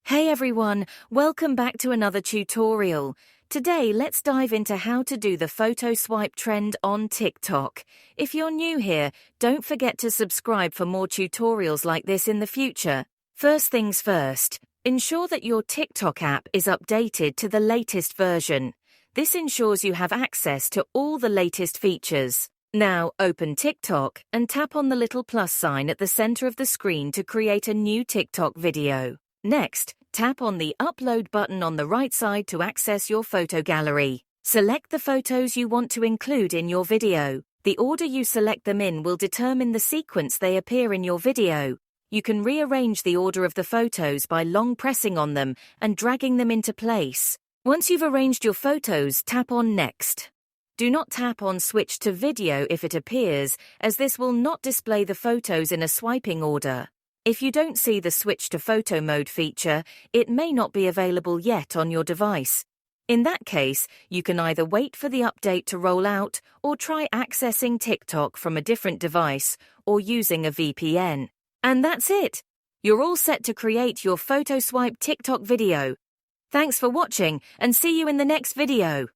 Hey everyone, welcome back to another tutorial. Today let's dive into how to do the photo swipe trend on TikTok. If you're new here, don't forget to subscribe for more tutorials like this in the future. First things first, ensure that your TikTok app is updated to the latest version. This ensures you have access to all the latest features. Now open TikTok and tap on the little plus sign at the center of the screen to create a new TikTok video. Next, tap on the Upload button on the right side to access your photo gallery. Select the photos you want to include in your video. The order you select them in will determine the sequence they appear in your video. You can rearrange the order of the photos by long pressing on them and dragging them into place. Once you've arranged your photos, tap on Next. Do not tap on Switch to Video if it appears, as this will not display the photos in a swiping order. If you don't see the Switch to Photo Mode feature, it may not be available yet on your device. In that case, you can either wait for the update to roll out or try accessing TikTok from a different device or using a VPN. And that's it! You're all set to create your photo swipe TikTok video. Thanks for watching and see you in the next video.